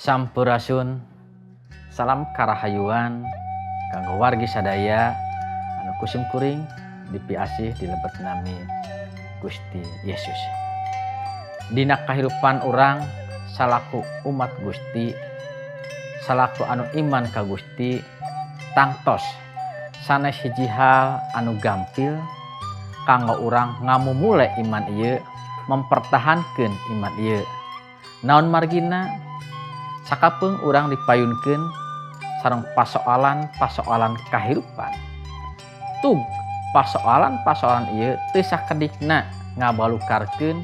Sampurasun, salam karahayuan, kanggo wargi sadaya, anu kusim kuring, dipiasih dilebet nami Gusti Yesus. Dina kahirupan urang, salaku umat Gusti, salaku anu iman ka Gusti, tangtos sanes hiji hal anu gampil, kanggo urang ngamumule iman ieu, mempertahankeun iman ieu. Naon margina? Sakapeung urang dipayunkeun sareng pasoalan kahirupan. Tug pasoalan ieu teu sakedikna ngabalukarkeun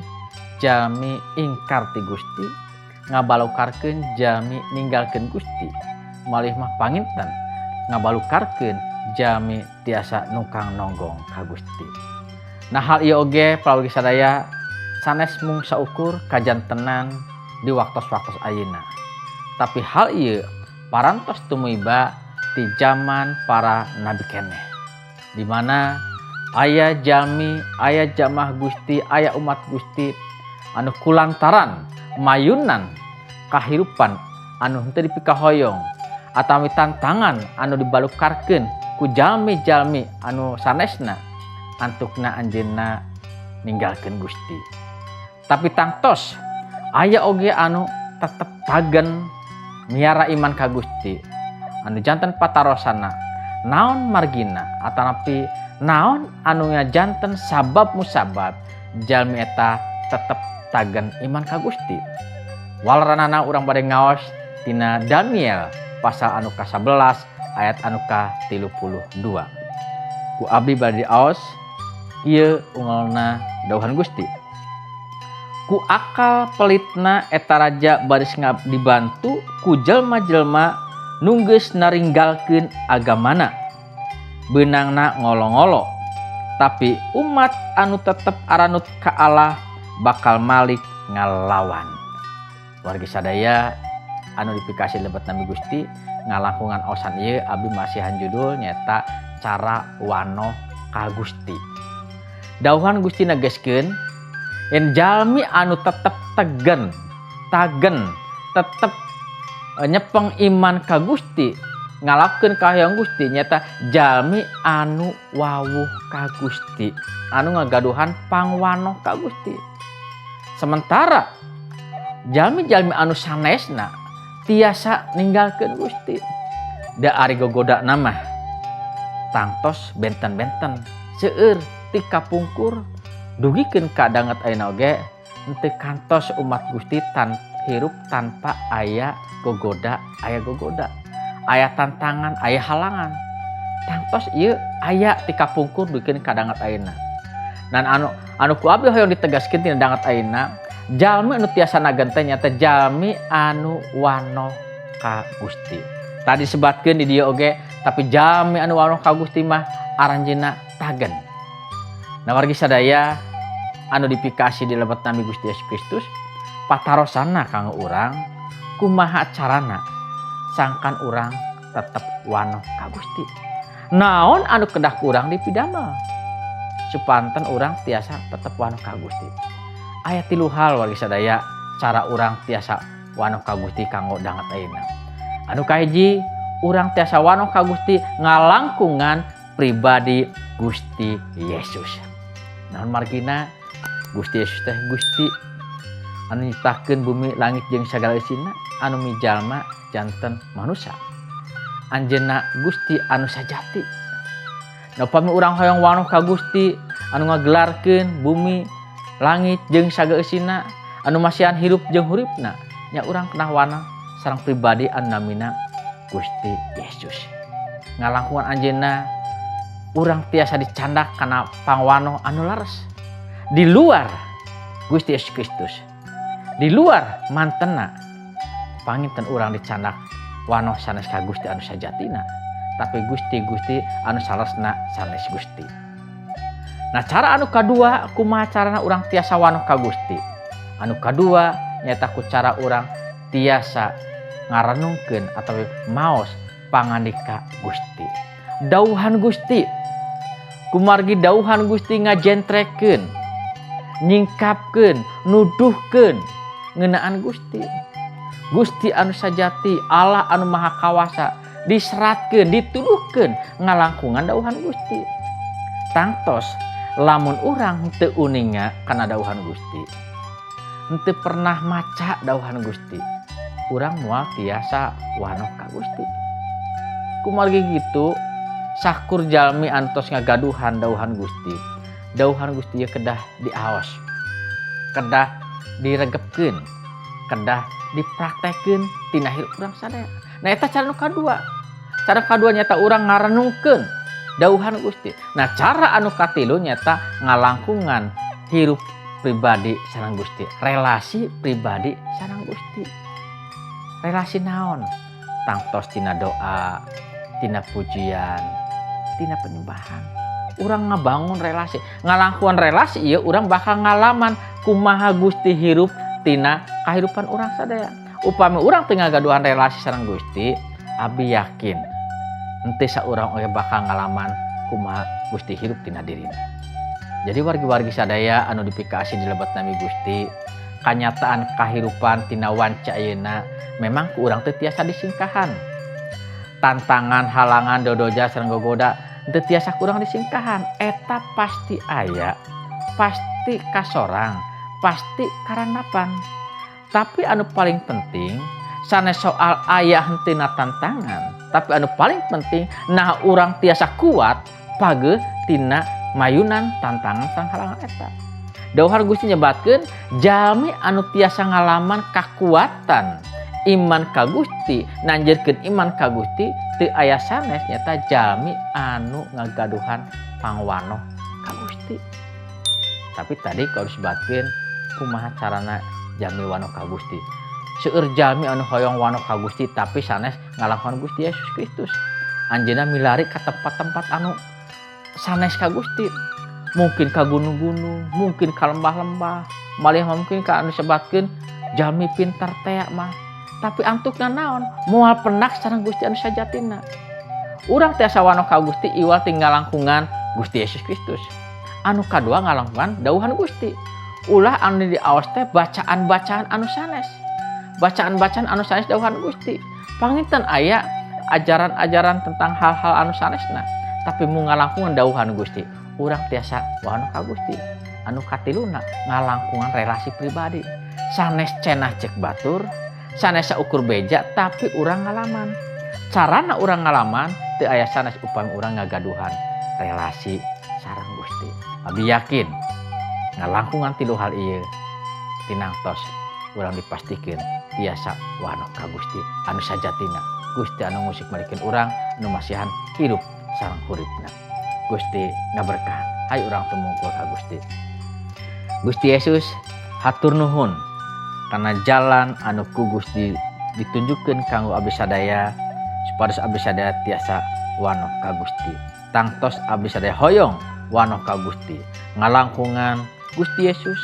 jalmi ingkar ti Gusti, ngabalukarkeun jalmi ninggalkeun Gusti, malih mah panginten ngabalukarkeun jalmi tiasa nungkang nonggong ka Gusti. Nah hal ieu oge parawargi sadaya sanes mung saukur kajantenan di waktos-waktos ayeuna. Tapi hal ieu parantos tumuiba ti zaman para nabi keneh, di mana aya jalmi, aya jamaah Gusti, aya umat Gusti anu kulantaran mayunan kahirupan anu henteu dipikahoyong atawi tantangan anu dibalukarkeun ku jalmi-jalmi anu sanesna antukna anjeunna ninggalkeun Gusti. Tapi tangtos aya oge anu tetep tagen miara iman ka Gusti, anu janten patarosana naon margina atanapi naon anu ngajanten sabab musabab jalmi eta tetep tagen iman ka Gusti. Walaranana urang bade ngaos tina Daniel pasal anu ka-11 ayat anu ka-32. Ku abdi bade aos ieu unggalna dawuhan Gusti. Ku akal pelitna eta raja baris dibantu ku jelma-jelma nunggeus naringgalkeun agamana, beunangna ngolo-ngolo, tapi umat anu tetep aranut ka Allah bakal malik ngalawan. Wargi sadaya anu dipikasi lebet nami Gusti ngalangkungan osan ieu abdi masihan judul nyata cara wano ka Gusti. Dawuhan Gusti nageskeun yen jalmi anu tetep tagen tetep nyepeng iman ka Gusti, ngalakeun kahayang Gusti nyata jalmi anu wawuh ka Gusti, anu ngagaduhan pangwanoh ka Gusti. Sementara jalmi-jalmi anu sanesna tiasa ninggalkeun Gusti, da ari gogodana mah tangtos benten-benten seueur ti kapungkur dugikeun ka danget ayeuna oge henteu kantos umat Gusti hirup tanpa aya gogoda, aya tantangan, aya halangan. Tangtos ieu aya ti kapungkur dugikeun ka danget ayeuna. Dan anu ku abdi hoyong ditegaskeun tina danget ayeuna, jalmi anu tiasa nagen teh nyata jalmi anu wanoh ka Gusti. Tadi sebatkeun di dieu oge, tapi jalmi anu wanoh ka Gusti mah aranjeunna tagen. Nah wargi sadaya anu dipikasi di lebet nami Gusti Yesus Kristus patarosana kanggo urang kumaha carana sangkan urang tetep wanoh ka Gusti. Naon anu kedah ku urang dipidamel supanten urang tiasa tetep wanoh ka Gusti. Aya 3 hal wargi sadaya cara urang tiasa wanoh ka Gusti kanggo danget ayeuna. Anu kahiji, urang tiasa wanoh ka Gusti ngalangkungan pribadi Gusti Yesus. Naon margina Gusti Yesus teh Gusti anu nyiptakeun bumi langit jeung sagala isina, anu mijalma janten manusia. Anjeunna Gusti anu sajati. Da upami urang hoyong wanoh ka Gusti anu ngagelarkeun bumi langit jeung sagala isina, anu masihan hirup jeung huripna, nya urang kenah wanoh sareng pribadi anu namina Gusti Yesus. Ngalangkungan anjeunna urang tiasa dicandak kana pangwanoh anu laras di luar Gusti Yesus Kristus, di luar mantenna panginten urang dicandak wanoh sanes ka Gusti anu sajatina, tapi Gusti anu salesna sanes Gusti. Nah cara anu kadua kumaha carana urang tiasa wanoh ka Gusti? Anu kadua nyata ku cara urang tiasa ngarenungkeun atawi maos pangandika Gusti. Dawuhan Gusti, kumargi dawuhan Gusti ngajentrekeun, nyingkapkeun, nuduhkeun ngeunaan Gusti. Gusti anu sajati, Allah anu maha kawasa, diseratkeun, dituduhkeun ngalangkungan dauhan Gusti. Tangtos lamun urang teu uninga kana dauhan Gusti, henteu pernah maca dauhan Gusti, urang moal tiasa wanoh ka Gusti. Kumargi kitu sakur jalmi antos ngagaduhan dauhan Gusti, dauhan Gusti kedah diaos, kedah diregepkeun, kedah dipraktekeun tina hirup urang sadaya. Nah eta cara nu kadua. Cara kadua nyata urang ngarenungkeun dauhan Gusti. Nah cara anu katilu nyata ngalangkungan hirup pribadi sareng Gusti, relasi pribadi sareng Gusti. Relasi naon? Tangtos tina doa, tina pujian, tina penyembahan. Urang ngabangun relasi, ngalangkungan relasi ieu urang bakal ngalaman kumaha Gusti hirup tina kahirupan urang sadaya. Upami urang teu ngagaduhan relasi sareng Gusti, abi yakin henteu saurang oge bakal ngalaman kumaha Gusti hirup tina dirina. Jadi wargi-wargi sadaya anu dipikasi di lebat nami Gusti, kanyataan kahirupan tina wanci ayeuna memang ku urang teu tiasa disingkahan. Tantangan, halangan, dodoja sareng gogoda teu tiasa kurang disingkahan. Eta pasti aya, pasti kasorang, pasti karanapan. Tapi anu paling penting sanes soal aya henteu tantangan, tapi anu paling penting nah urang tiasa kuat page tina mayunan tantangan sareng halangan eta. Dauhan Gusti nyebatkeun jalmi anu tiasa ngalaman kakuatan iman ka Gusti, nanjeurkeun iman ka Gusti teu aya sanes nyata jalmi anu ngagaduhan pangwanoh ka Gusti. Tapi tadi kalau disebutkeun kumaha carana jalmi wanoh ka Gusti. Seueur jalmi anu hoyong wanoh ka Gusti tapi sanes ngalangkungan Gusti Yesus Kristus. Anjeunna milari ka tempat-tempat anu sanes ka Gusti. Mungkin ka gunung-gunung, mungkin ka lembah-lembah, malih mungkin ka anu sebatkeun jalmi pintar teh mah. Tapi antukna naon? Moal penak sareng Gusti anu sajatina. Urang tiasa wanoh ka Gusti iwal tinggal langkungan Gusti Yesus Kristus. Anu kadua ngalangkungan dauhan Gusti. Ulah anu diaos teh bacaan-bacaan anu sanes. Bacaan-bacaan anu sanes dauhan Gusti. Panginten aya ajaran-ajaran tentang hal-hal anu sanesna, tapi mu ngalangkungan dauhan Gusti. Urang tiasa wanoh ka Gusti. Anu katiluna ngalangkungan relasi pribadi. Sanes cenah cek batur, sanes saukur beja tapi urang ngalaman. Carana urang ngalaman teu aya sanes upami urang ngagaduhan relasi sareng Gusti. Abi yakin ngalangkungan tilu hal ieu tinangtos urang dipastikeun tiasa wanoh ka Gusti anu sajatina. Gusti anu musik malikeun urang anu masihan hirup sareng uripna. Gusti ngaberkahan. Hayu urang tumungkul ka Gusti. Gusti Yesus hatur nuhun karena jalan anu ku Gusti ditunjukkeun kanggo abdi sadaya supados abdi sadaya tiasa wanoh ka Gusti. Tangtos abdi sadaya hoyong wanoh ka Gusti. Ngalangkungan Gusti Yesus,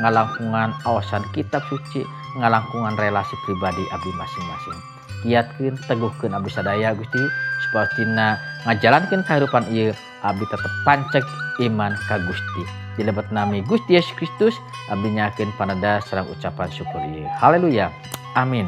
ngalangkungan awasan kitab suci, ngalangkungan relasi pribadi abdi masing-masing. Kiatkeun teguhkeun abdi sadaya Gusti supaya tina ngajalankeun kahirupan ieu abdi tetep panceg iman ka Gusti. Di lebat nami Gusti Yesus Kristus abdi nyakeun panada sareng ucapan syukur ieu. Haleluya. Amin.